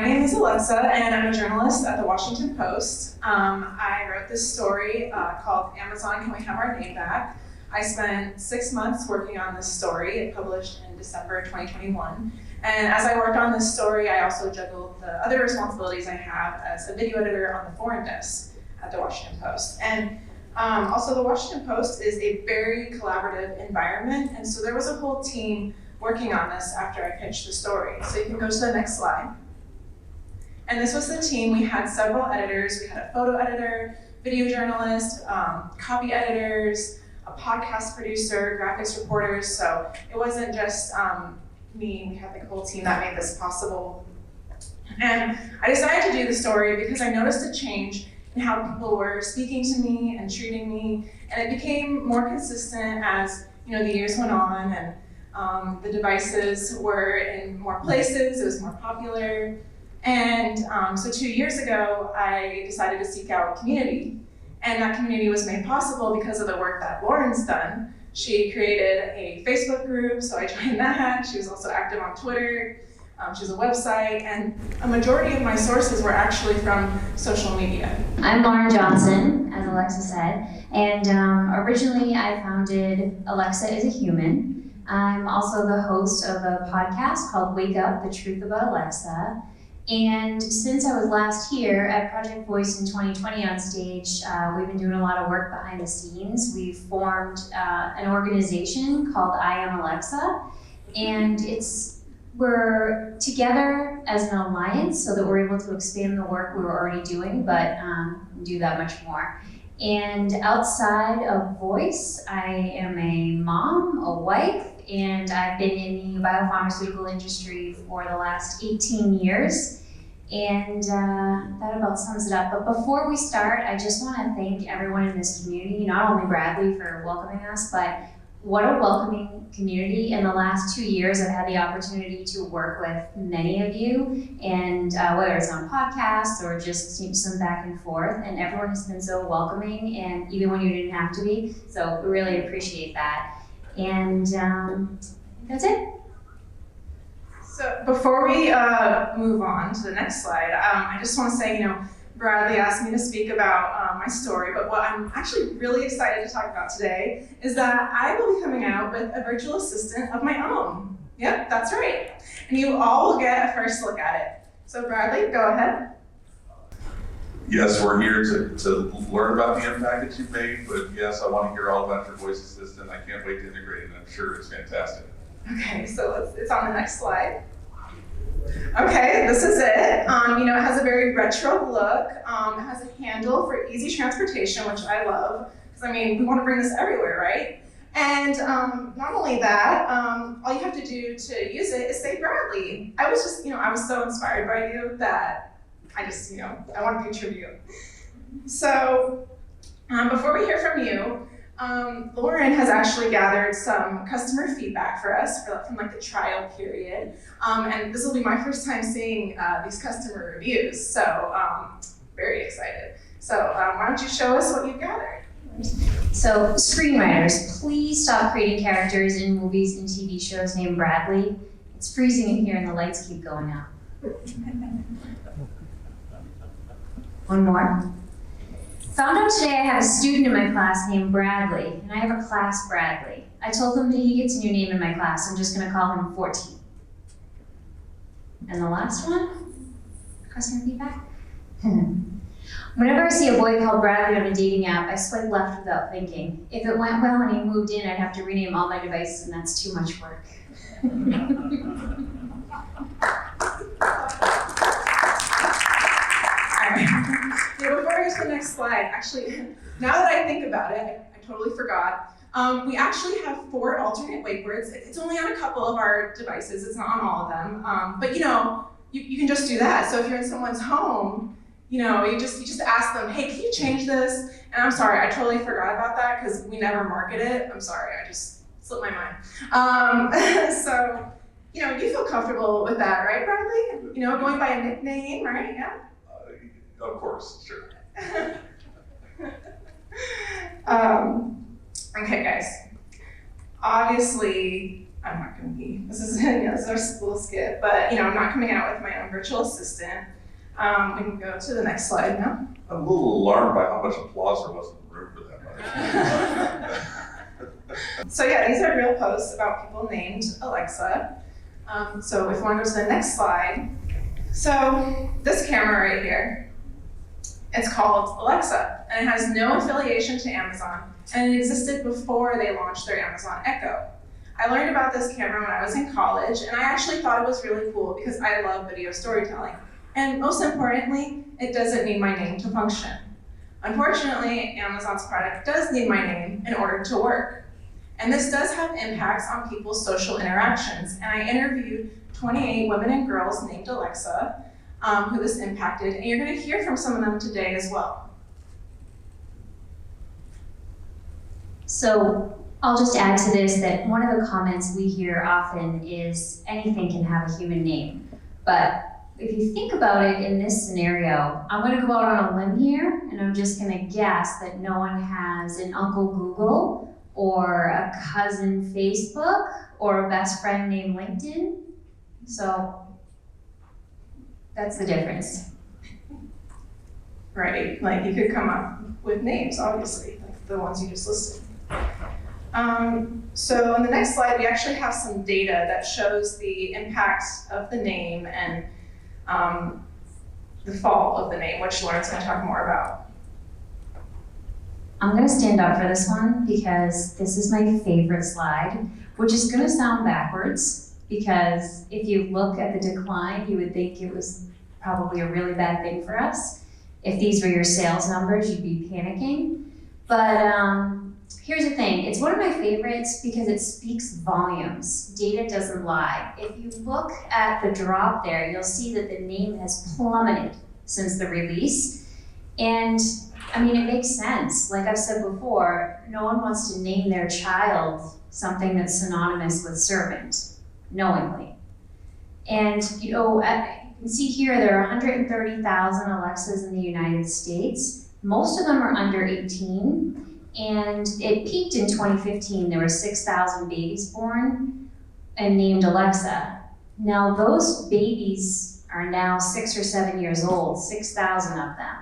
name is Alexa, and I'm a journalist at the Washington Post. I wrote this story called Amazon, Can We Have Our Name Back? I spent 6 months working on this story. It published in December 2021. And as I worked on this story, I also juggled the other responsibilities I have as a video editor on the foreign desk at the Washington Post. And also the Washington Post is a very collaborative environment, and so there was a whole team working on this after I pitched the story. So you can go to the next slide. And this was the team. We had several editors. We had a photo editor, video journalist, copy editors, a podcast producer, graphics reporters. So it wasn't just me. We had the whole team that made this possible. And I decided to do the story because I noticed a change in how people were speaking to me and treating me. And it became more consistent as the years went on, and the devices were in more places. It was more popular. And so 2 years ago, I decided to seek out community. And that community was made possible because of the work that Lauren's done. She created a Facebook group, so I joined that. She was also active on Twitter. She has a website, and a majority of my sources were actually from social media. I'm Lauren Johnson, as Alexa said, and originally I founded Alexa is a Human. I'm also the host of a podcast called Wake Up, The Truth About Alexa. And since I was last here at Project Voice in 2020 on stage, we've been doing a lot of work behind the scenes. We've formed an organization called I Am Alexa, and we're together as an alliance so that we're able to expand the work we were already doing, but do that much more. And outside of Voice, I am a mom, a wife, and I've been in the biopharmaceutical industry for the last 18 years. And that about sums it up. But before we start, I just want to thank everyone in this community, not only Bradley for welcoming us, but what a welcoming community. In the last 2 years, I've had the opportunity to work with many of you, and whether it's on podcasts or just some back and forth, and everyone has been so welcoming, and even when you didn't have to be, so we really appreciate that. And that's it. So before we move on to the next slide, I just want to say, Bradley asked me to speak about my story, but what I'm actually really excited to talk about today is that I will be coming out with a virtual assistant of my own. Yep, that's right. And you all will get a first look at it. So Bradley, go ahead. Yes, we're here to learn about the impact that you've made, but yes, I want to hear all about your voice assistant. I can't wait to integrate it, and I'm sure it's fantastic. Okay, so it's on the next slide. Okay, this is it. It has a very retro look. It has a handle for easy transportation, which I love, because we want to bring this everywhere, right? And not only that, all you have to do to use it is say Bradley. I was just, I was so inspired by you that I just, I want to picture you. So before we hear from you, Lauren has actually gathered some customer feedback for us from the trial period. And this will be my first time seeing these customer reviews. So very excited. So why don't you show us what you've gathered? So screenwriters, please stop creating characters in movies and TV shows named Bradley. It's freezing in here and the lights keep going up. One more. Found out today I have a student in my class named Bradley, and I have a class Bradley. I told him that he gets a new name in my class. I'm just going to call him 14. And the last one, customer feedback. Whenever I see a boy called Bradley on a dating app, I swipe left without thinking. If it went well and he moved in, I'd have to rename all my devices, and that's too much work. Before I go to the next slide, actually, now that I think about it, I totally forgot. We actually have 4 alternate wake words. It's only on a couple of our devices. It's not on all of them. But you can just do that. So if you're in someone's home, you just ask them, hey, can you change this? And I'm sorry, I totally forgot about that because we never market it. I'm sorry, I just slipped my mind. So, you feel comfortable with that, right, Bradley? Going by a nickname, right? Yeah. Of course, sure. Okay, guys. Obviously, I'm not going to be, this is, this is our school skit, but I'm not coming out with my own virtual assistant. We can go to the next slide now. I'm a little alarmed by how much applause there was in the room for that, by the way. So yeah, these are real posts about people named Alexa. So if you want to go to the next slide. So this camera right here, it's called Alexa, and it has no affiliation to Amazon, and it existed before they launched their Amazon Echo. I learned about this camera when I was in college, and I actually thought it was really cool because I love video storytelling. And most importantly, it doesn't need my name to function. Unfortunately, Amazon's product does need my name in order to work. And this does have impacts on people's social interactions. And I interviewed 28 women and girls named Alexa who this impacted, and you're going to hear from some of them today as well. So I'll just add to this that one of the comments we hear often is anything can have a human name. But if you think about it in this scenario, I'm going to go out on a limb here, and I'm just going to guess that no one has an Uncle Google or a cousin Facebook or a best friend named LinkedIn. So that's the difference. Right, like you could come up with names, obviously, like the ones you just listed. So on the next slide, we actually have some data that shows the impact of the name and the fall of the name, which Lauren's going to talk more about. I'm going to stand up for this one because this is my favorite slide, which is going to sound backwards because if you look at the decline, you would think it was probably a really bad thing for us. If these were your sales numbers, you'd be panicking. But here's the thing, it's one of my favorites because it speaks volumes. Data doesn't lie. If you look at the drop there, you'll see that the name has plummeted since the release. And I mean, it makes sense. Like I've said before, no one wants to name their child something that's synonymous with servant, knowingly. And you can see here there are 130,000 Alexas in the United States. Most of them are under 18. And it peaked in 2015. There were 6,000 babies born and named Alexa. Now those babies are now 6 or 7 years old, 6,000 of them.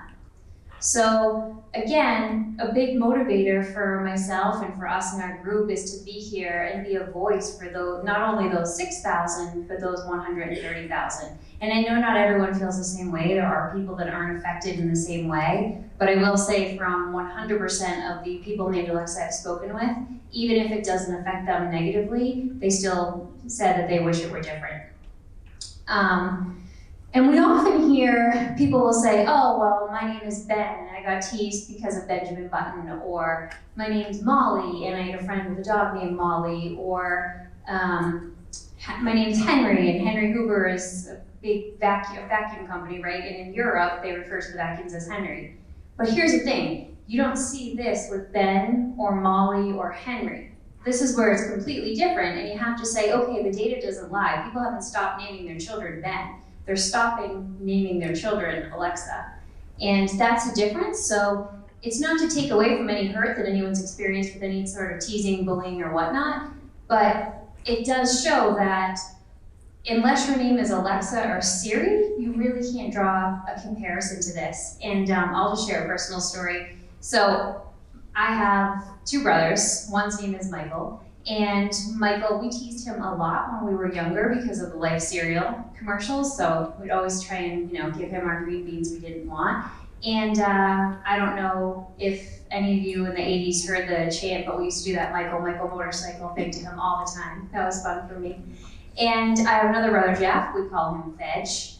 So again, a big motivator for myself and for us in our group is to be here and be a voice for those, not only those 6,000, but those 130,000. And I know not everyone feels the same way. There are people that aren't affected in the same way. But I will say from 100% of the people named Alexa I've spoken with, even if it doesn't affect them negatively, they still said that they wish it were different. And we often hear people will say, oh, well, my name is Ben, and I got teased because of Benjamin Button, or my name's Molly, and I had a friend with a dog named Molly, or my name's Henry, and Henry Hoover is a big vacuum company, right? And in Europe, they refer to the vacuums as Henry. But here's the thing, you don't see this with Ben, or Molly, or Henry. This is where it's completely different, and you have to say, okay, the data doesn't lie. People haven't stopped naming their children Ben. They're stopping naming their children Alexa. And that's the difference. So it's not to take away from any hurt that anyone's experienced with any sort of teasing, bullying, or whatnot, but it does show that unless your name is Alexa or Siri, you really can't draw a comparison to this. And I'll just share a personal story. So I have 2 brothers. One's name is Michael. And Michael, we teased him a lot when we were younger because of the Life cereal commercials. So we'd always try and give him our green beans we didn't want. And I don't know if any of you in the 80s heard the chant, but we used to do that Michael motorcycle thing to him all the time. That was fun for me. And I have another brother, Jeff. We call him Fedge.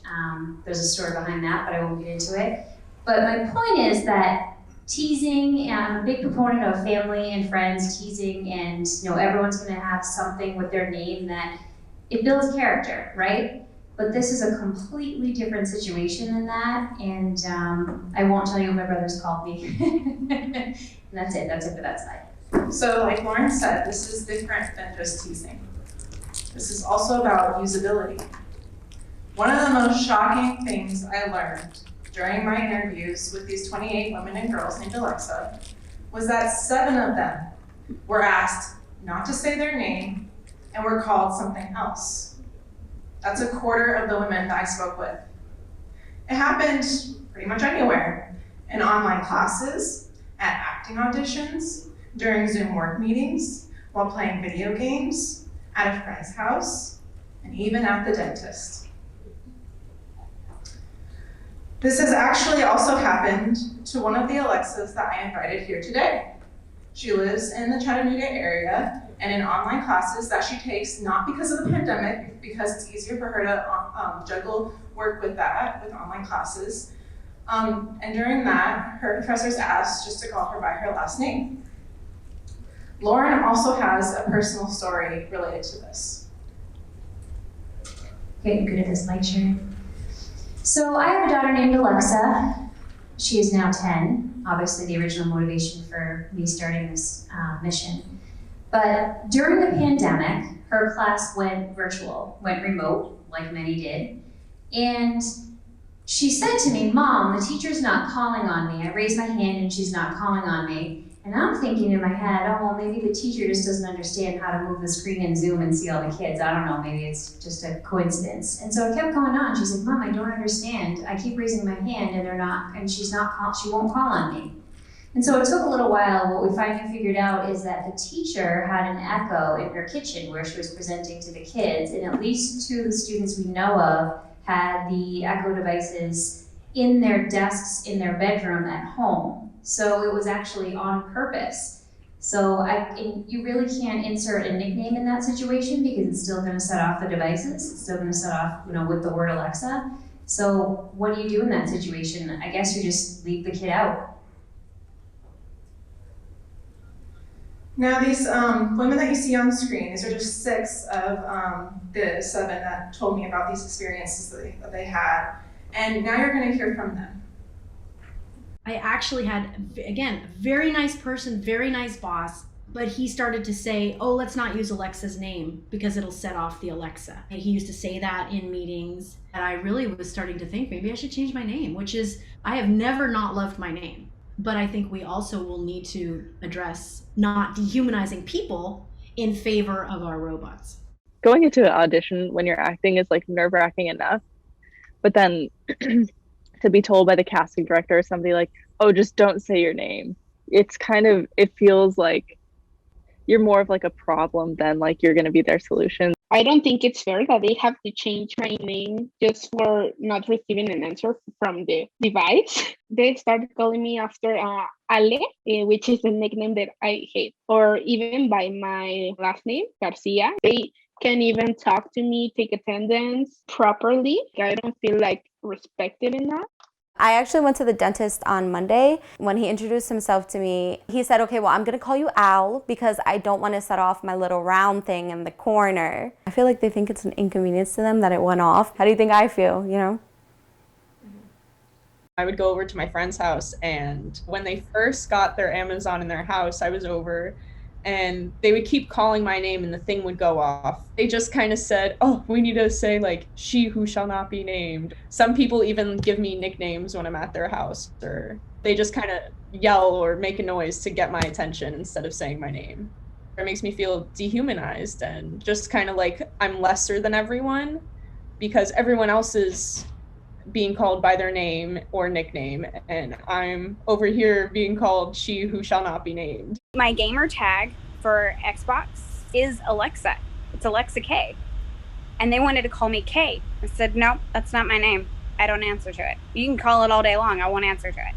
There's a story behind that, but I won't get into it. But my point is that teasing, I'm a big proponent of family and friends teasing, and everyone's going to have something with their name that it builds character, right? But this is a completely different situation than that, and I won't tell you what my brothers called me. And that's it for that slide. So like Lauren said, this is different than just teasing. This is also about usability. One of the most shocking things I learned during my interviews with these 28 women and girls named Alexa was that 7 of them were asked not to say their name and were called something else. That's a quarter of the women that I spoke with. It happened pretty much anywhere, in online classes, at acting auditions, during Zoom work meetings, while playing video games, at a friend's house, and even at the dentist. This has actually also happened to one of the Alexas that I invited here today. She lives in the Chattanooga area, and in online classes that she takes, not because of the pandemic, because it's easier for her to juggle work with that, with online classes. And during that, her professors asked just to call her by her last name. Lauren also has a personal story related to this. Getting good at this mic sharing. So I have a daughter named Alexa. She is now 10, obviously the original motivation for me starting this mission. But during the pandemic, her class went virtual, went remote, like many did. And she said to me, "Mom, the teacher's not calling on me." I raised my hand and she's not calling on me. And I'm thinking in my head, oh, well, maybe the teacher just doesn't understand how to move the screen in Zoom and see all the kids. I don't know, maybe it's just a coincidence. And so it kept going on. She's like, "Mom, I don't understand. I keep raising my hand and she won't call on me." And so it took a little while. What we finally figured out is that the teacher had an echo in her kitchen where she was presenting to the kids, and at least 2 of the students we know of had the echo devices in their desks in their bedroom at home. So it was actually on purpose. So you really can't insert a nickname in that situation because it's still gonna set off the devices. It's still gonna set off, with the word Alexa. So what do you do in that situation? I guess you just leave the kid out. Now these women that you see on the screen, these are just 6 of the 7 that told me about these experiences that they had. And now you're gonna hear from them. I actually had, again, very nice person, very nice boss, but he started to say, "Oh, let's not use Alexa's name because it'll set off the Alexa." And he used to say that in meetings. And I really was starting to think maybe I should change my name, which is, I have never not loved my name. But I think we also will need to address not dehumanizing people in favor of our robots. Going into an audition when you're acting is like nerve-wracking enough, but then to be told by the casting director or somebody like, "Oh, just don't say your name." It feels like you're more of like a problem than like you're going to be their solution. I don't think it's fair that they have to change my name just for not receiving an answer from the device. They started calling me after Ale, which is a nickname that I hate, or even by my last name, Garcia. They can't even talk to me, take attendance properly. I don't feel like respected enough. I actually went to the dentist on Monday. When he introduced himself to me, he said, "Okay, well, I'm gonna call you Al because I don't want to set off my little round thing in the corner." I feel like they think it's an inconvenience to them that it went off. How do you think I feel, I would go over to my friend's house, and when they first got their Amazon in their house, I was over, and they would keep calling my name and the thing would go off. They just kind of said, "Oh, we need to say like, she who shall not be named." Some people even give me nicknames when I'm at their house, or they just kind of yell or make a noise to get my attention instead of saying my name. It makes me feel dehumanized and just kind of like I'm lesser than everyone because everyone else is being called by their name or nickname, and I'm over here being called she who shall not be named. My gamer tag for Xbox is Alexa. It's Alexa K. And they wanted to call me K. I said, "Nope, that's not my name. I don't answer to it. You can call it all day long. I won't answer to it."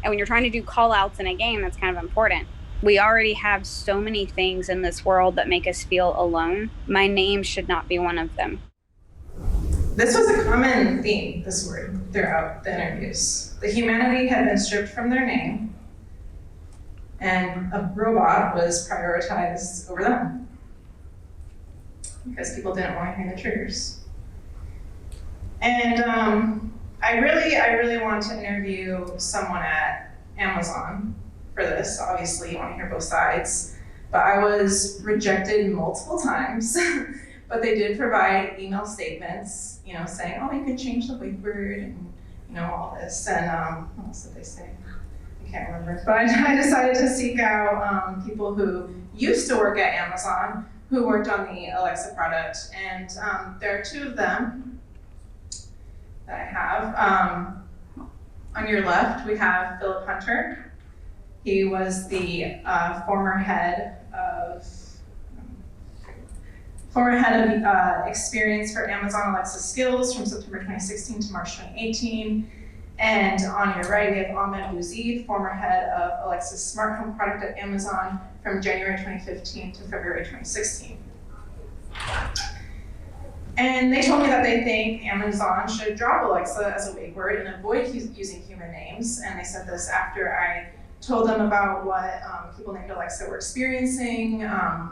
And when you're trying to do call outs in a game, that's kind of important. We already have so many things in this world that make us feel alone. My name should not be one of them. This was a common theme, this word, throughout the interviews. The humanity had been stripped from their name, and a robot was prioritized over them because people didn't want to hear the triggers. And I really want to interview someone at Amazon for this. Obviously, you want to hear both sides, but I was rejected multiple times. But they did provide email statements, saying, "Oh, you can change the wake word," and all this. And what else did they say? I can't remember. But I decided to seek out people who used to work at Amazon, who worked on the Alexa product. And there are two of them that I have. On your left, we have Philip Hunter. He was the former head of experience for Amazon Alexa Skills from September 2016 to March 2018. And on your right, we have Ahmed Buki, former head of Alexa's smart home product at Amazon from January 2015 to February 2016. And they told me that they think Amazon should drop Alexa as a wake word and avoid using human names. And they said this after I told them about what people named Alexa were experiencing,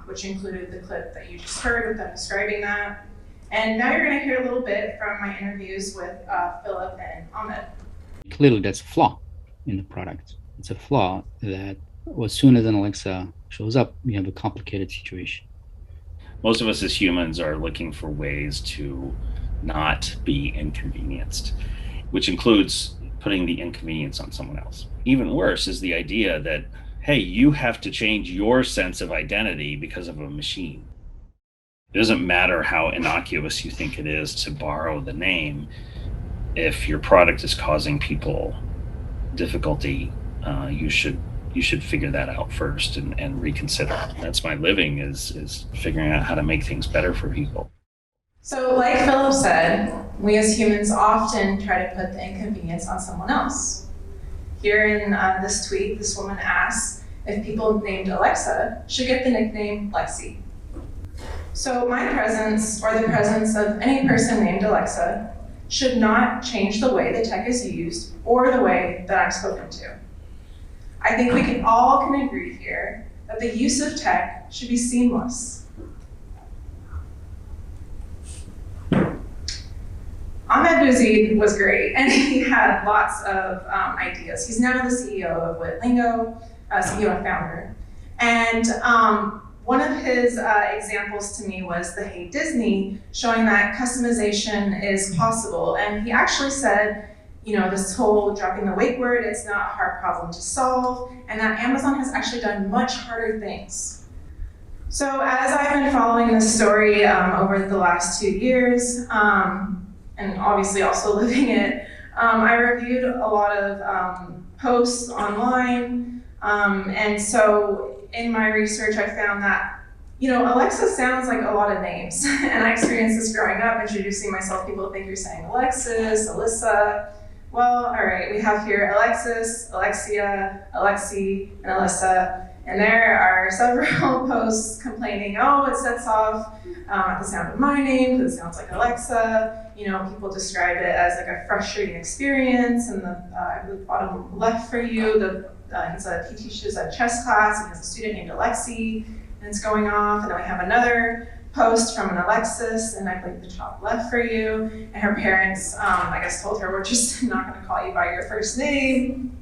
which included the clip that you just heard with them describing that. And now you're going to hear a little bit from my interviews with Philip and Ahmed. Clearly, that's a flaw in the product. It's a flaw that as soon as an Alexa shows up, you have a complicated situation. Most of us as humans are looking for ways to not be inconvenienced, which includes putting the inconvenience on someone else. Even worse is the idea that, hey, you have to change your sense of identity because of a machine. It doesn't matter how innocuous you think it is to borrow the name. If your product is causing people difficulty, you should figure that out first and reconsider. That's my living is figuring out how to make things better for people. So like Philip said, we as humans often try to put the inconvenience on someone else. Here in this tweet, this woman asks if people named Alexa should get the nickname Lexi. So my presence, or the presence of any person named Alexa, should not change the way the tech is used or the way that I'm spoken to. I think we can all agree here that the use of tech should be seamless. Ahmed Buki was great, and he had lots of ideas. He's now the CEO of Lingo, CEO and founder. And one of his examples to me was the Hey Disney, showing that customization is possible. And he actually said, you know, this whole dropping the wake word, it's not a hard problem to solve, and that Amazon has actually done much harder things. So as I've been following this story over the last 2 years, and obviously also living it, I reviewed a lot of posts online, and so in my research I found that, you know, Alexa sounds like a lot of names, and I experienced this growing up, introducing myself, people think you're saying Alexis, Alyssa. Well, all right, we have here Alexis, Alexia, Alexi, and Alyssa, and there are several posts complaining, oh, it sets off at the sound of my name because it sounds like Alexa. You know, people describe it as like a frustrating experience. And the bottom left for you, he teaches a chess class, and he has a student named Alexi, and it's going off. And then we have another post from an Alexis, and I believe the top left for you. And her parents, I guess, told her, we're just not going to call you by your first name.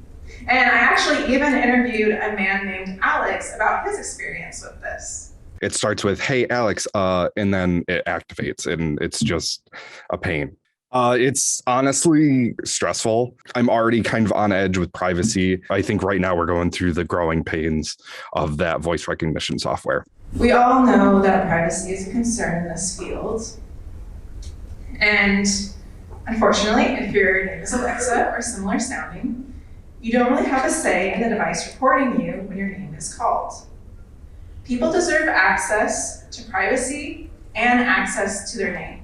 And I actually even interviewed a man named Alex about his experience with this. It starts with, hey, Alex, and then it activates, and it's just a pain. It's honestly stressful. I'm already kind of on edge with privacy. I think right now we're going through the growing pains of that voice recognition software. We all know that privacy is a concern in this field. And unfortunately, if your name is Alexa or similar sounding, you don't really have a say in the device reporting you when your name is called. People deserve access to privacy and access to their name.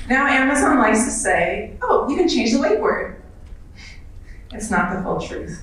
Now, Amazon likes to say, oh, you can change the wake word. It's not the full truth.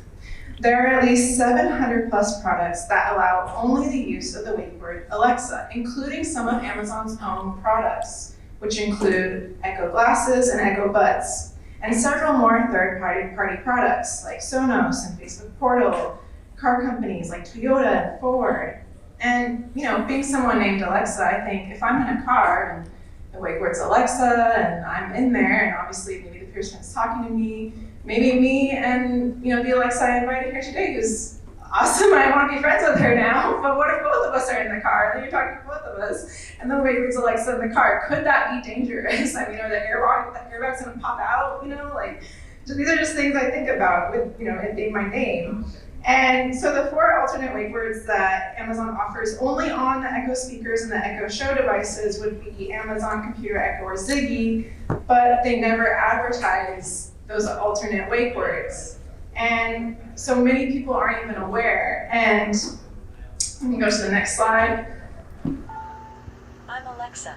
There are at least 700 plus products that allow only the use of the wake word Alexa, including some of Amazon's own products, which include Echo Glasses and Echo Buds, and several more third-party products like Sonos and Facebook Portal, car companies like Toyota and Ford. And, you know, being someone named Alexa, I think if I'm in a car and the wake word's Alexa and I'm in there, and obviously maybe the person is talking to me, maybe me and, you know, the Alexa I invited here today, who's awesome, I want to be friends with her now, but what if both of us are in the car and then you're talking to both of us and the wake word's Alexa in the car? Could that be dangerous? I mean, are the airbags going to pop out, you know? Like, these are just things I think about with, you know, it being my name. And so the 4 alternate wake words that Amazon offers only on the Echo speakers and the Echo Show devices would be Amazon Computer Echo or Ziggy, but they never advertise those alternate wake words. And so many people aren't even aware. And let me go to the next slide. I'm Alexa.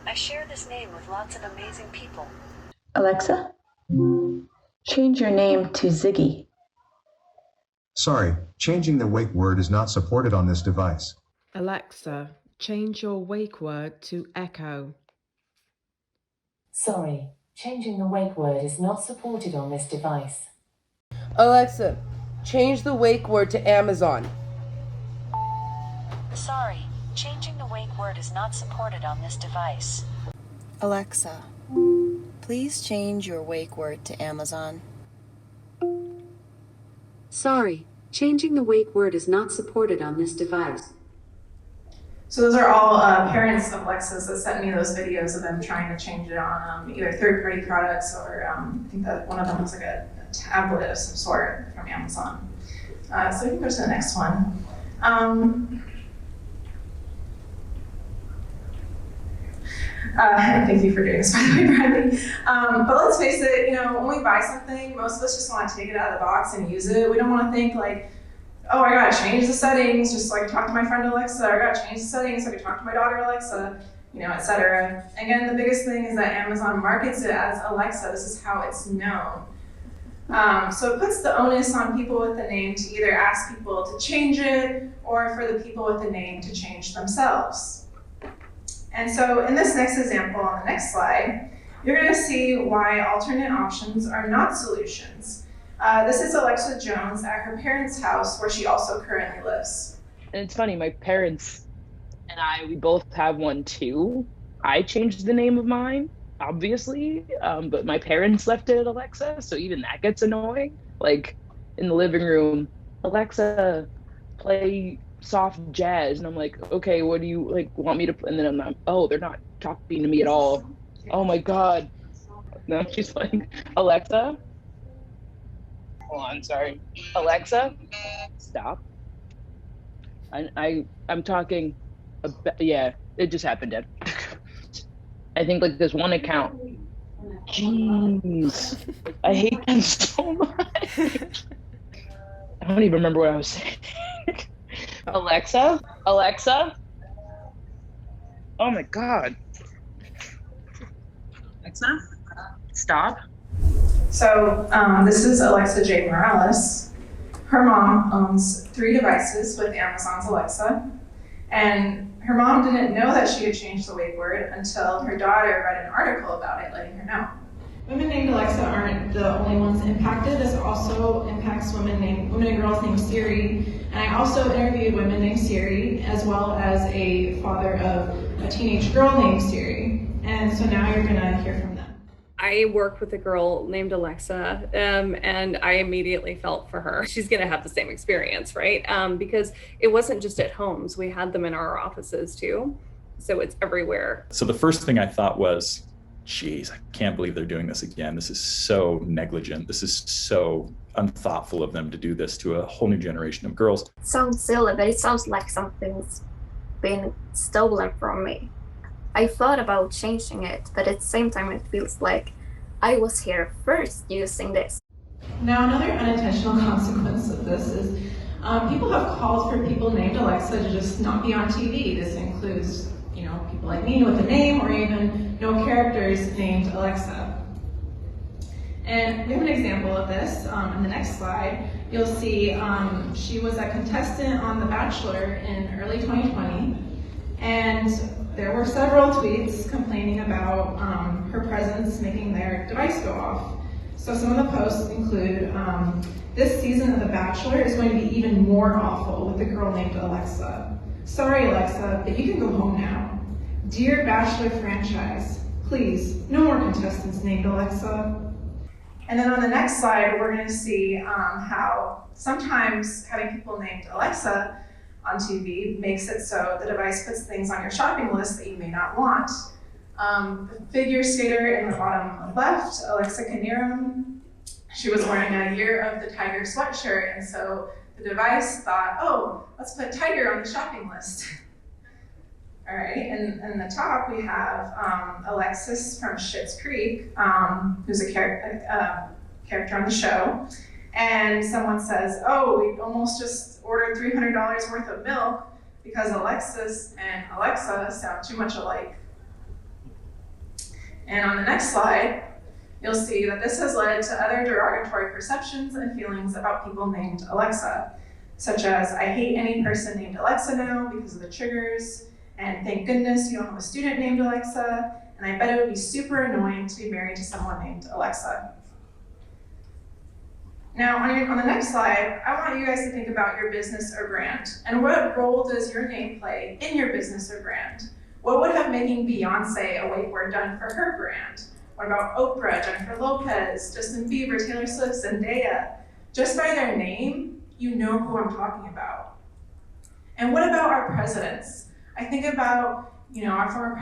I share this name with lots of amazing people. Alexa, change your name to Ziggy. Sorry, changing the wake word is not supported on this device. Alexa, change your wake word to Echo. Sorry, changing the wake word is not supported on this device. Alexa, change the wake word to Amazon. Sorry, changing the wake word is not supported on this device. Alexa, please change your wake word to Amazon. Sorry, changing the wake word is not supported on this device. So those are all parents of Alexas that sent me those videos of them trying to change it on either third-party products or I think that one of them was like a tablet of some sort from Amazon. So we can go to the next one. Thank you for doing this, by the way, Bradley. But let's face it, when we buy something, most of us just want to take it out of the box and use it. We don't want to think like, oh, I gotta change the settings just so I can talk to my friend Alexa, or I gotta change the settings so I can talk to my daughter Alexa, etc. Again, the biggest thing is that Amazon markets it as Alexa. This is how it's known. So it puts the onus on people with the name to either ask people to change it or for the people with the name to change themselves. And so in this next example on the next slide, you're going to see why alternate options are not solutions. This is Alexa Jones at her parents' house where she also currently lives. And it's funny, my parents and we both have one too. I changed the name of mine, obviously, but my parents left it at Alexa, so even that gets annoying. Like in the living room, Alexa, play soft jazz, and I'm like, okay, what do you want me to play? And then I'm like, oh, they're not talking to me at all. Oh my god. Now she's like, Alexa, hold on, sorry, Alexa, stop. I'm talking about, yeah, it just happened, Dad. I think there's one account. Jeez, I hate them so much. I don't even remember what I was saying. Alexa, oh my god. Alexa, stop. So this is Alexa JMorales. Her mom owns 3 devices with Amazon's Alexa, and her mom didn't know that she had changed the wake word until her daughter read an article about it, letting her know. Women named Alexa aren't the only ones impacted. This also impacts women and girls named Siri. And I also interviewed women named Siri, as well as a father of a teenage girl named Siri. And so now you're gonna hear from them. I work with a girl named Alexa, and I immediately felt for her. She's gonna have the same experience, right? Because it wasn't just at homes, we had them in our offices too. So it's everywhere. So the first thing I thought was, geez, I can't believe they're doing this again. This is so negligent. This is so unthoughtful of them to do this to a whole new generation of girls. It sounds silly, but it sounds like something's been stolen from me. I thought about changing it, but at the same time it feels like I was here first using this. Now another unintentional consequence of this is people have called for people named Alexa to just not be on TV. This includes people like me with a name, or even no characters named Alexa. And we have an example of this in the next slide. You'll see she was a contestant on The Bachelor in early 2020, and there were several tweets complaining about her presence making their device go off. So some of the posts include, this season of The Bachelor is going to be even more awful with a girl named Alexa. Sorry, Alexa, but you can go home now. Dear Bachelor franchise, please, no more contestants named Alexa. And then on the next slide, we're going to see how sometimes having people named Alexa on TV makes it so the device puts things on your shopping list that you may not want. The figure skater in the bottom left, Alexa Kaniram, she was wearing a Year of the Tiger sweatshirt, and so The device thought, oh, let's put tiger on the shopping list. All right, and in the top we have Alexis from Schitt's Creek, who's a character on the show. And someone says, oh, we almost just ordered $300 worth of milk because Alexis and Alexa sound too much alike. And on the next slide, you'll see that this has led to other derogatory perceptions and feelings about people named Alexa, such as, I hate any person named Alexa now because of the triggers, and thank goodness you don't have a student named Alexa, and I bet it would be super annoying to be married to someone named Alexa. Now, on the next slide, I want you guys to think about your business or brand, and what role does your name play in your business or brand? What would have making Beyonce a wake word done for her brand? What about Oprah, Jennifer Lopez, Justin Bieber, Taylor Swift, Zendaya? Just by their name, you know who I'm talking about. And what about our presidents? I think about, our current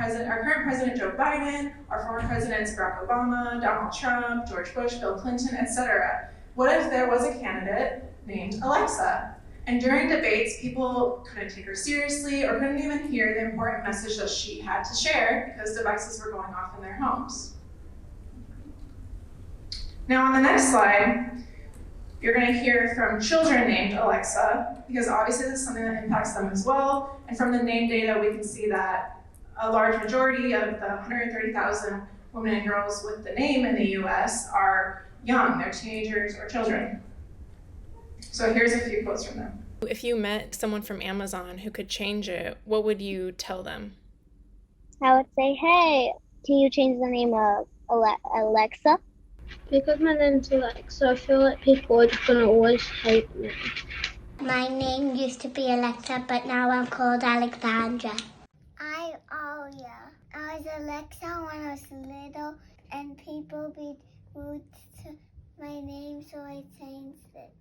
president Joe Biden, our former presidents Barack Obama, Donald Trump, George Bush, Bill Clinton, etc. What if there was a candidate named Alexa? And during debates, people couldn't take her seriously or couldn't even hear the important message that she had to share because devices were going off in their homes. Now on the next slide, you're going to hear from children named Alexa, because obviously this is something that impacts them as well. And from the name data, we can see that a large majority of the 130,000 women and girls with the name in the US are young, they're teenagers or children. So here's a few quotes from them. If you met someone from Amazon who could change it, what would you tell them? I would say, hey, can you change the name of Alexa? Because my name's Alexa, I feel like people are just gonna always hate me. My name used to be Alexa, but now I'm called Alexandra. I'm Aria. I was Alexa when I was little, and people be rude to my name, so I changed it.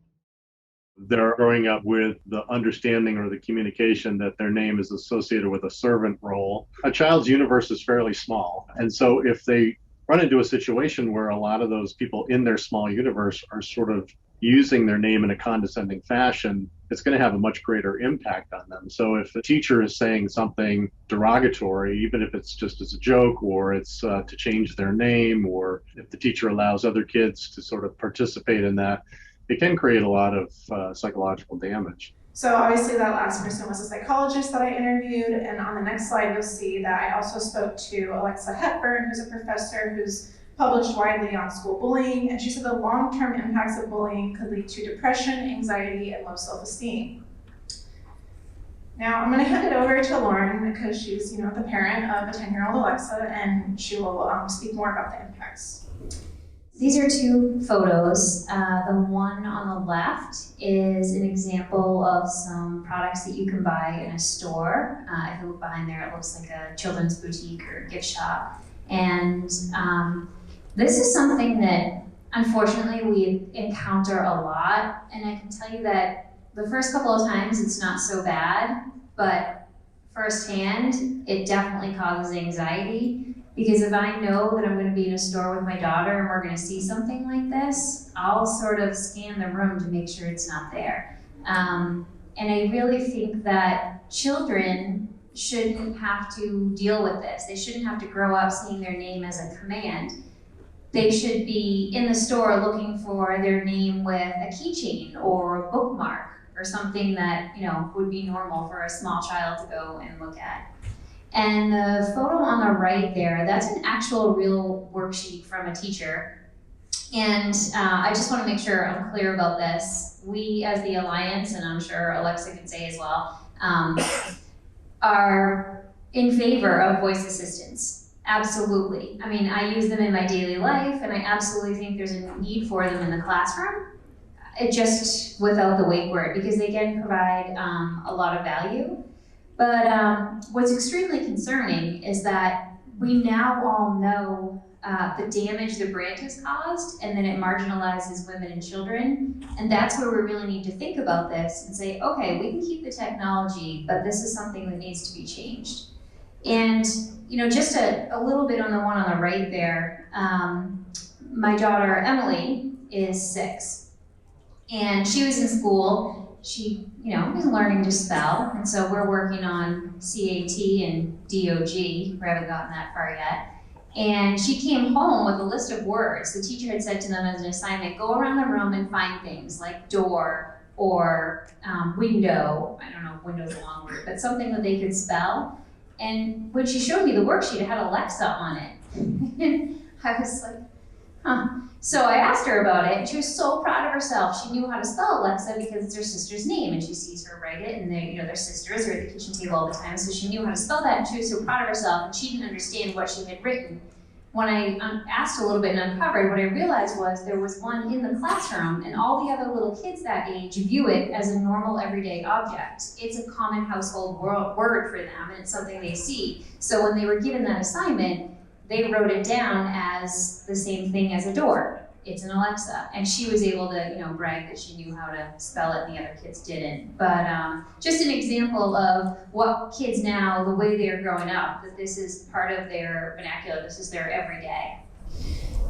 They're growing up with the understanding or the communication that their name is associated with a servant role. A child's universe is fairly small. And so if they run into a situation where a lot of those people in their small universe are sort of using their name in a condescending fashion, it's going to have a much greater impact on them. So if the teacher is saying something derogatory, even if it's just as a joke or it's to change their name, or if the teacher allows other kids to sort of participate in that, it can create a lot of psychological damage. So obviously that last person was a psychologist that I interviewed, and on the next slide you'll see that I also spoke to Alexa Hepburn, who's a professor who's published widely on school bullying, and she said the long-term impacts of bullying could lead to depression, anxiety, and low self-esteem. Now I'm going to hand it over to Lauren because she's the parent of a 10-year-old Alexa, and she will speak more about the impacts. These are two photos. The one on the left is an example of some products that you can buy in a store. If you look behind there, it looks like a children's boutique or gift shop. And this is something that unfortunately we encounter a lot. And I can tell you that the first couple of times it's not so bad, but firsthand, it definitely causes anxiety. Because if I know that I'm going to be in a store with my daughter and we're going to see something like this, I'll sort of scan the room to make sure it's not there. And I really think that children shouldn't have to deal with this. They shouldn't have to grow up seeing their name as a command. They should be in the store looking for their name with a keychain or a bookmark or something that would be normal for a small child to go and look at. And the photo on the right there, that's an actual real worksheet from a teacher. And I just want to make sure I'm clear about this. We as the Alliance, and I'm sure Alexa can say as well, are in favor of voice assistants. Absolutely. I mean, I use them in my daily life, and I absolutely think there's a need for them in the classroom. It just without the wake word, because they can provide a lot of value. But what's extremely concerning is that we now all know the damage the brand has caused, and then it marginalizes women and children. And that's where we really need to think about this and say, okay, we can keep the technology, but this is something that needs to be changed. And just a little bit on the one on the right there, my daughter Emily is 6. And she was in school, she, is learning to spell, and so we're working on CAT and DOG. We haven't gotten that far yet. And she came home with a list of words. The teacher had said to them as an assignment, go around the room and find things like door or window. I don't know if window's a long word, but something that they could spell. And when she showed me the worksheet, it had Alexa on it. And I was like, huh. So I asked her about it, and she was so proud of herself. She knew how to spell Alexa because it's her sister's name, and she sees her write it, and they're sisters, they're at the kitchen table all the time, so she knew how to spell that, and she was so proud of herself, and she didn't understand what she had written. When I asked a little bit and uncovered, what I realized was there was one in the classroom, and all the other little kids that age view it as a normal everyday object. It's a common household word for them, and it's something they see. So when they were given that assignment, they wrote it down as the same thing as a door. It's an Alexa. And she was able to, brag that she knew how to spell it and the other kids didn't. But just an example of what kids now, the way they're growing up, that this is part of their vernacular, this is their everyday.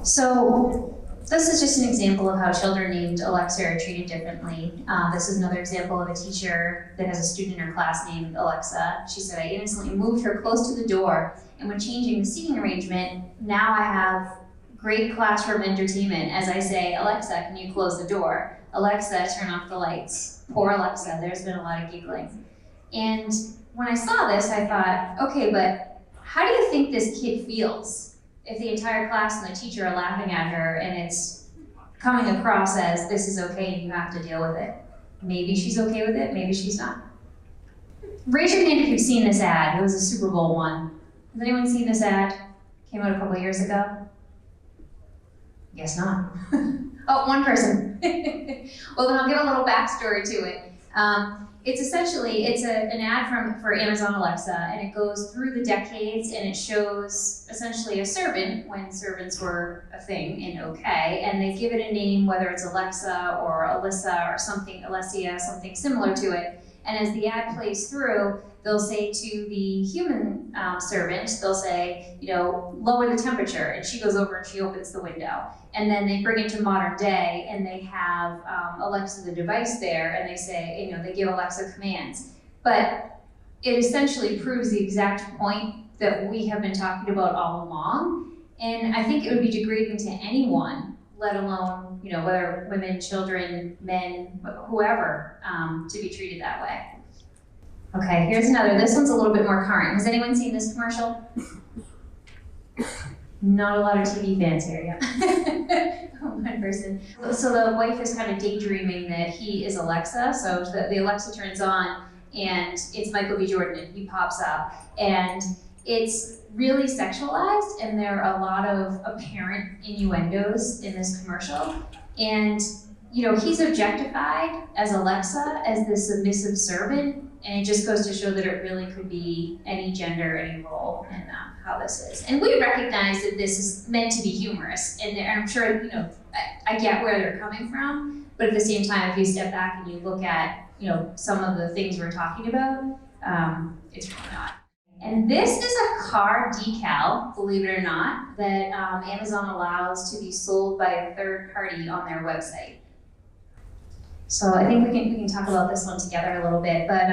So this is just an example of how children named Alexa are treated differently. This is another example of a teacher that has a student in her class named Alexa. She said, I innocently moved her close to the door, and when changing the seating arrangement, now I have great classroom entertainment as I say, Alexa, can you close the door? Alexa, turn off the lights. Poor Alexa, there's been a lot of giggling. And when I saw this, I thought, okay, but how do you think this kid feels if the entire class and the teacher are laughing at her and it's coming across as this is okay and you have to deal with it? Maybe she's okay with it, maybe she's not. Raise your hand if you've seen this ad. It was a Super Bowl one. Has anyone seen this ad? Came out a couple years ago. Guess not. Oh, one person. Well, then I'll give a little backstory to it. It's an ad for Amazon Alexa, and it goes through the decades, and it shows essentially a servant when servants were a thing and okay, and they give it a name, whether it's Alexa or Alyssa or something, Alessia, something similar to it. And as the ad plays through, they'll say to the human servant, they'll say, lower the temperature, and she goes over and she opens the window. And then they bring it to modern day, and they have Alexa, the device there, and they say, they give Alexa commands. But it essentially proves the exact point that we have been talking about all along. And I think it would be degrading to anyone, let alone, whether women, children, men, whoever, to be treated that way. Okay, here's another. This one's a little bit more current. Has anyone seen this commercial? Not a lot of TV fans here, yeah. One person. So the wife is kind of daydreaming that he is Alexa. So the Alexa turns on, and it's Michael B. Jordan, and he pops up. And it's really sexualized, and there are a lot of apparent innuendos in this commercial. And he's objectified as Alexa, as the submissive servant, and it just goes to show that it really could be any gender, any role, and how this is. And we recognize that this is meant to be humorous, and I'm sure, I get where they're coming from, but at the same time, if you step back and you look at, some of the things we're talking about, it's really not. And this is a car decal, believe it or not, that Amazon allows to be sold by a third party on their website. So I think we can talk about this one together a little bit, but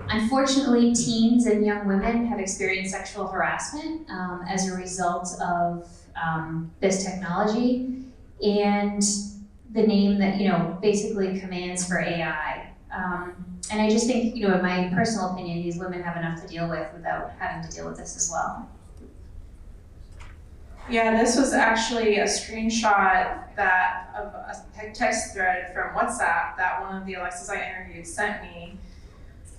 unfortunately, teens and young women have experienced sexual harassment as a result of this technology and the name that basically commands for AI. And I just think, in my personal opinion, these women have enough to deal with without having to deal with this as well. Yeah, this was actually a screenshot of a text thread from WhatsApp that one of the Alexas I interviewed sent me.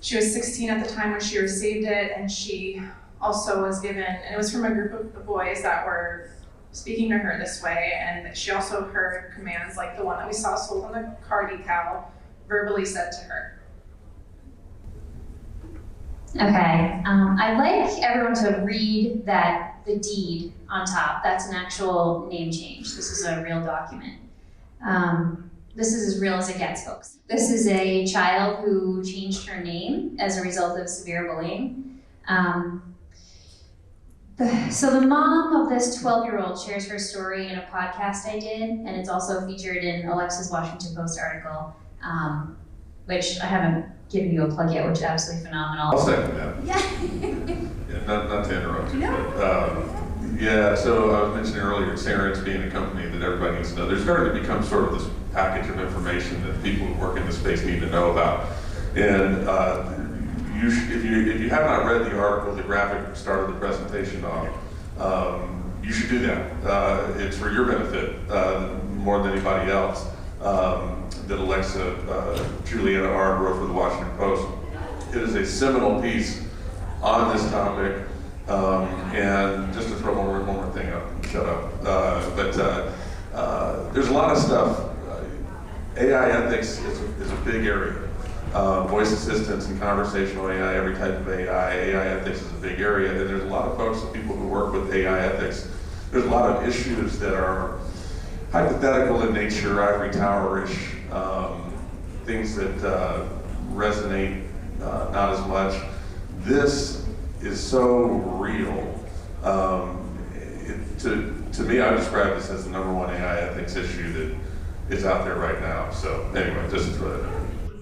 She was 16 at the time when she received it, and she also was given, and it was from a group of boys that were speaking to her this way, and she also heard commands like the one that we saw sold on the car decal verbally said to her. Okay, I'd like everyone to read the deed on top. That's an actual name change. This is a real document. This is as real as it gets, folks. This is a child who changed her name as a result of severe bullying. So the mom of this 12-year-old shares her story in a podcast I did, and it's also featured in Alexa's Washington Post article. which I haven't given you a plug yet, which is absolutely phenomenal. I'll second that. Yeah. Not to interrupt you, No. but yeah, so I was mentioning earlier, Sarah's being a company that everybody needs to know. There's starting to become sort of this package of information that people who work in this space need to know about. And if you have not read the article, the graphic we started the presentation on, you should do that. It's for your benefit more than anybody else. That Alexa Juliana R. wrote for the Washington Post. It is a seminal piece on this topic. And just to throw one more thing up, shut up. There's a lot of stuff. AI ethics is a big area. Voice assistants and conversational AI, every type of AI ethics is a big area. And there's a lot of folks, people who work with AI ethics. There's a lot of issues that are hypothetical in nature, ivory tower-ish, things that resonate not as much. This is so real. To me, I describe this as the #1 AI ethics issue that is out there right now. So anyway, just to throw that in.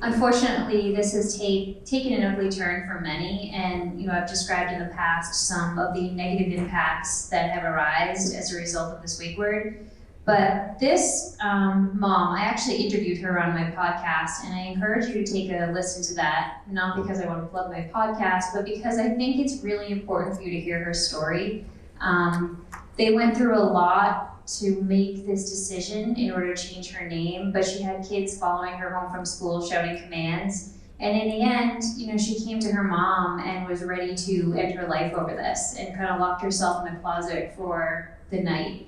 Unfortunately, this has taken an ugly turn for many, and I've described in the past some of the negative impacts that have arisen as a result of this wake word. But this mom, I actually interviewed her on my podcast, and I encourage you to take a listen to that, not because I want to plug my podcast, but because I think it's really important for you to hear her story. They went through a lot to make this decision in order to change her name, but she had kids following her home from school shouting commands. And in the end, she came to her mom and was ready to end her life over this and kind of locked herself in a closet for the night.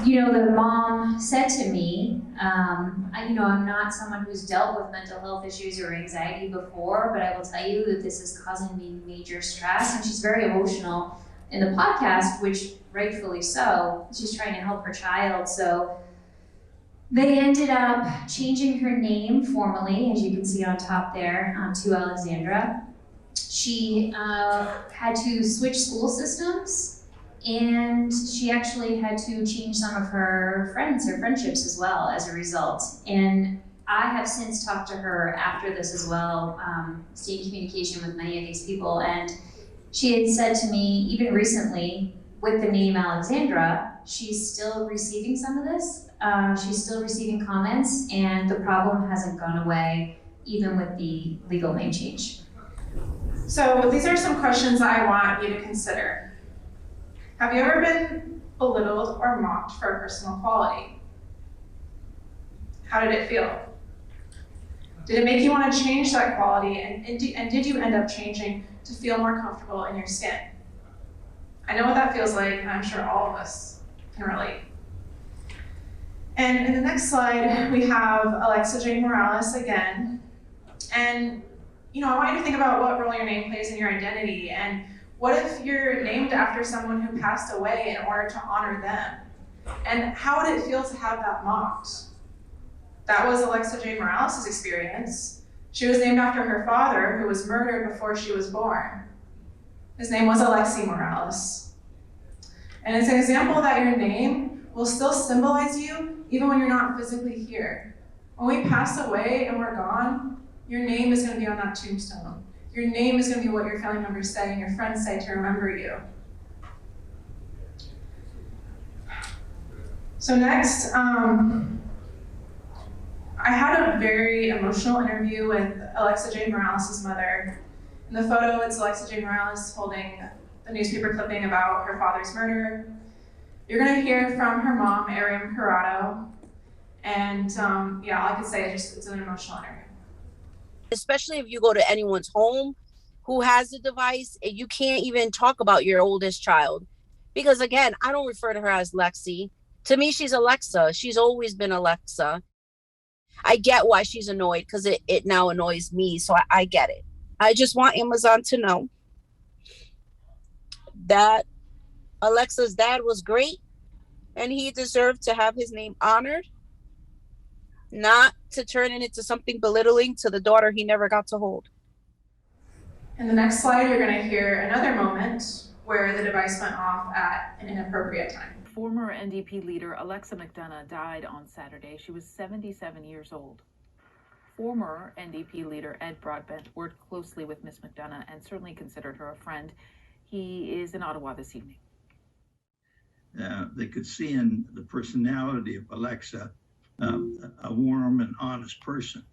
The mom said to me, I'm not someone who's dealt with mental health issues or anxiety before, but I will tell you that this is causing me major stress. And she's very emotional in the podcast, which rightfully so. She's trying to help her child. So they ended up changing her name formally, as you can see on top there, to Alexandra. She had to switch school systems, and she actually had to change some of her friendships as well as a result. And I have since talked to her after this as well, stayed in communication with many of these people, and she had said to me, even recently, with the name Alexandra, she's still receiving some of this. She's still receiving comments, and the problem hasn't gone away, even with the legal name change. So these are some questions I want you to consider. Have you ever been belittled or mocked for a personal quality? How did it feel? Did it make you want to change that quality, and did you end up changing to feel more comfortable in your skin? I know what that feels like, and I'm sure all of us can relate. And in the next slide, we have Alexa JMorales again. And I want you to think about what role your name plays in your identity, and what if you're named after someone who passed away in order to honor them? And how would it feel to have that mocked? That was Alexa JMorales' experience. She was named after her father, who was murdered before she was born. His name was Alexi Morales. And it's an example that your name will still symbolize you even when you're not physically here. When we pass away and we're gone, your name is going to be on that tombstone. Your name is going to be what your family members say and your friends say to remember you. So next, I had a very emotional interview with Alexa JMorales' mother. In the photo, it's Alexa JMorales holding the newspaper clipping about her father's murder. You're gonna hear from her mom, Ariam Corrado, and all I could say is it's an emotional interview. Especially if you go to anyone's home who has the device, and you can't even talk about your oldest child. Because again, I don't refer to her as Lexi. To me, she's Alexa. She's always been Alexa. I get why she's annoyed, because it now annoys me, so I get it. I just want Amazon to know that Alexa's dad was great, and he deserved to have his name honored, not to turn it into something belittling to the daughter he never got to hold. In the next slide, you're going to hear another moment where the device went off at an inappropriate time. Former NDP leader Alexa McDonough died on Saturday. She was 77 years old. former NDP leader Ed Broadbent worked closely with Ms. McDonough and certainly considered her a friend. He is in Ottawa this evening. They could see in the personality of Alexa a warm and honest person,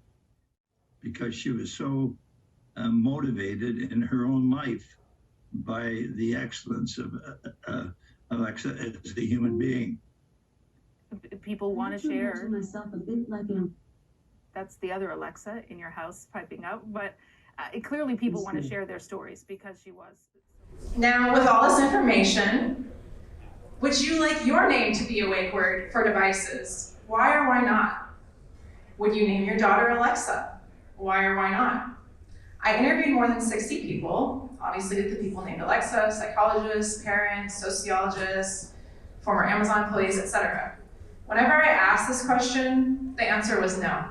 because she was so motivated in her own life by the excellence of Alexa as a human being. People want to share. Myself a bit like him. That's the other Alexa in your house piping up, but clearly people want to share their stories because she was. Now, with all this information, would you like your name to be a wake word for devices? Why or why not? Would you name your daughter Alexa? Why or why not? I interviewed more than 60 people, obviously the people named Alexa, psychologists, parents, sociologists, former Amazon employees, etc. Whenever I asked this question, the answer was no.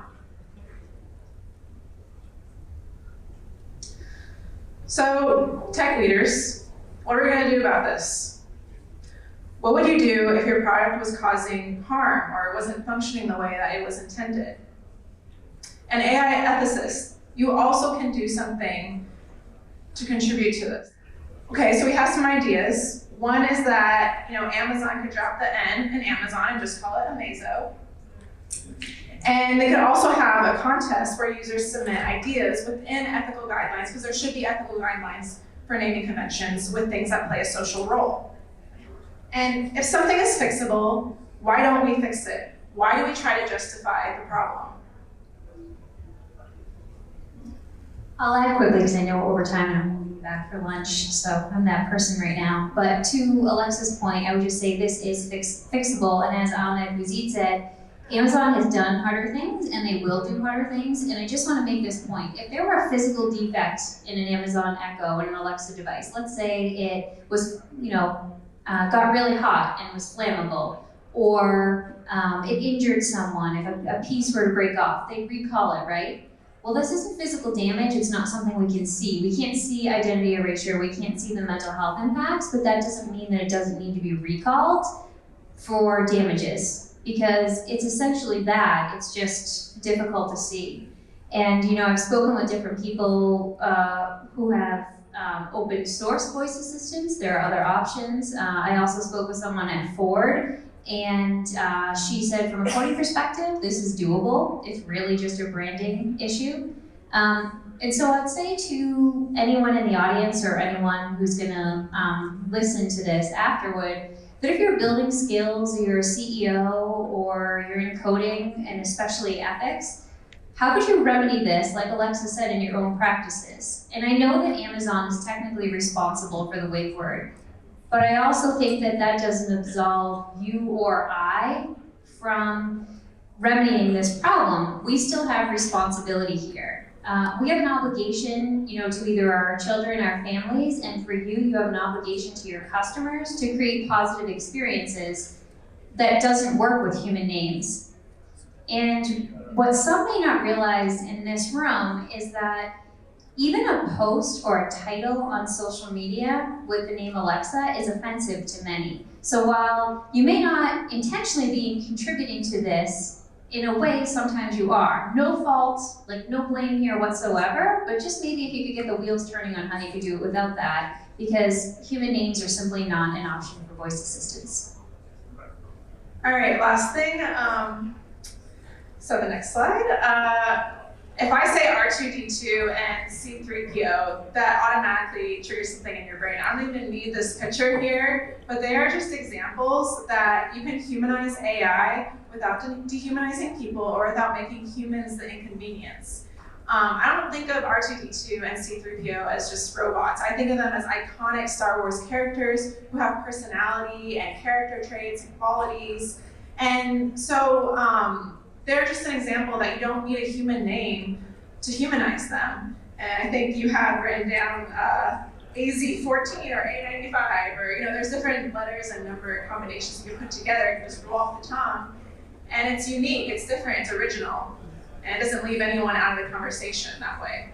So, tech leaders, what are we going to do about this? What would you do if your product was causing harm or it wasn't functioning the way that it was intended? And AI ethicists, you also can do something to contribute to this. Okay, so we have some ideas. One is that Amazon could drop the N in Amazon and just call it Amazo. And they could also have a contest where users submit ideas within ethical guidelines, because there should be ethical guidelines for naming conventions with things that play a social role. And if something is fixable, why don't we fix it? Why do we try to justify the problem? I'll add quickly because I know we're over time and I'm moving back for lunch, so I'm that person right now. But to Alexa's point, I would just say this is fixable, and as Ahmed Buki said, Amazon has done harder things and they will do harder things, and I just want to make this point. If there were a physical defect in an Amazon Echo and an Alexa device, let's say it was, got really hot and was flammable, or it injured someone, if a piece were to break off, they'd recall it, right? Well, this isn't physical damage, it's not something we can see. We can't see identity erasure, we can't see the mental health impacts, but that doesn't mean that it doesn't need to be recalled for damages, because it's essentially that, it's just difficult to see. And I've spoken with different people who have open source voice assistants. There are other options. I also spoke with someone at Ford, and she said from a coding perspective, this is doable. It's really just a branding issue. And so I'd say to anyone in the audience or anyone who's gonna listen to this afterward, that if you're building skills, or you're a CEO, or you're in coding, and especially ethics, how could you remedy this, like Alexa said, in your own practices? And I know that Amazon is technically responsible for the wake word, but I also think that that doesn't absolve you or I from remedying this problem. We still have responsibility here. We have an obligation, to either our children, our families, and for you, you have an obligation to your customers to create positive experiences that doesn't work with human names. And what some may not realize in this room is that even a post or a title on social media with the name Alexa is offensive to many. So while you may not intentionally be contributing to this, in a way, sometimes you are. No fault, no blame here whatsoever, but just maybe if you could get the wheels turning on how you could do it without that, because human names are simply not an option for voice assistants. All right, last thing. So the next slide. If I say R2D2 and C3PO, that automatically triggers something in your brain. I don't even need this picture here, but they are just examples that you can humanize AI without dehumanizing people or without making humans the inconvenience. I don't think of R2D2 and C3PO as just robots. I think of them as iconic Star Wars characters who have personality and character traits and qualities. And so they're just an example that you don't need a human name to humanize them. And I think you have written down AZ14 or A95, or there's different letters and number combinations you can put together, you can just roll off the tongue. And it's unique, it's different, it's original. And it doesn't leave anyone out of the conversation that way.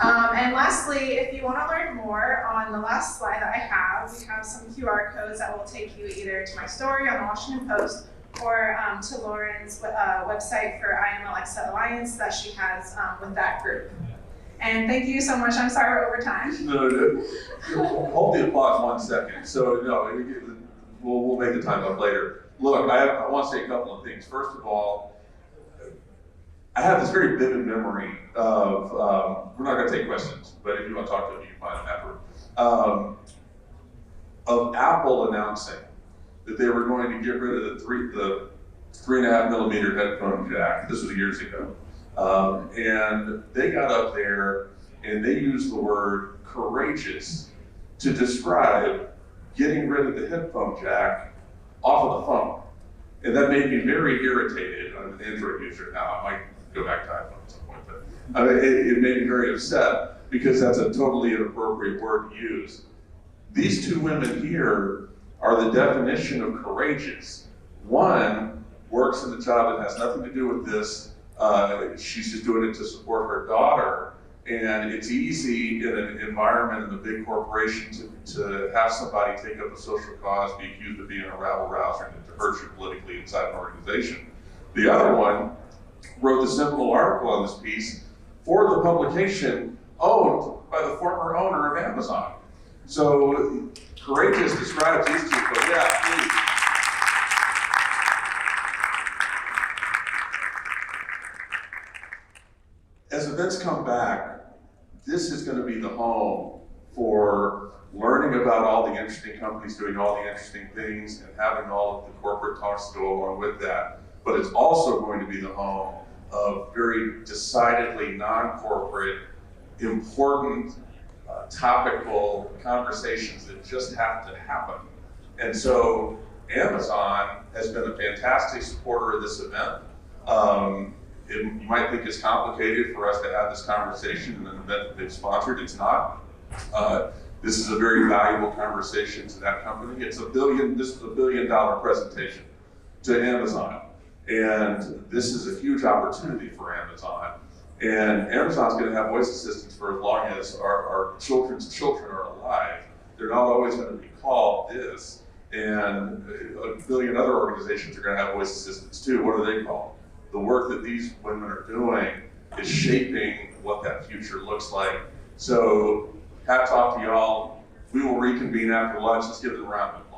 And lastly, if you want to learn more, on the last slide that I have, we have some QR codes that will take you either to my story on the Washington Post or to Lauren's website for I Am Alexa Alliance that she has with that group. And thank you so much. I'm sorry we're over time. No, hold the applause 1 second. So no, we'll make the time up later. Look, I want to say a couple of things. First of all, I have this very vivid memory of, we're not going to take questions, but if you want to talk to me, you can find them afterward, of Apple announcing that they were going to get rid of the 3.5 millimeter headphone jack. This was years ago. And they got up there and they used the word courageous to describe getting rid of the headphone jack off of the phone. And that made me very irritated. I'm an Android user now. I might go back to iPhone at some point, but it made me very upset because that's a totally inappropriate word to use. These two women here are the definition of courageous. One works in a job that has nothing to do with this. She's just doing it to support her daughter. And it's easy in an environment in a big corporation to have somebody take up a social cause, be accused of being a rabble-rouser, and to hurt you politically inside an organization. The other one wrote the seminal article on this piece for the publication owned by the former owner of Amazon. So courageous describes these two, but yeah, please. As events come back, this is going to be the home for learning about all the interesting companies doing all the interesting things and having all of the corporate talks go along with that. But it's also going to be the home of very decidedly non-corporate, important, topical conversations that just have to happen. And so Amazon has been a fantastic supporter of this event. You might think it's complicated for us to have this conversation in an event that they've sponsored. It's not. This is a very valuable conversation to that company. This is a $1 billion presentation to Amazon. And this is a huge opportunity for Amazon. And Amazon's going to have voice assistants for as long as our children's children are alive. They're not always going to be called this. And a billion other organizations are going to have voice assistants too. What are they called? The work that these women are doing is shaping what that future looks like. So hats off to y'all. We will reconvene after lunch. Let's give it a round of applause.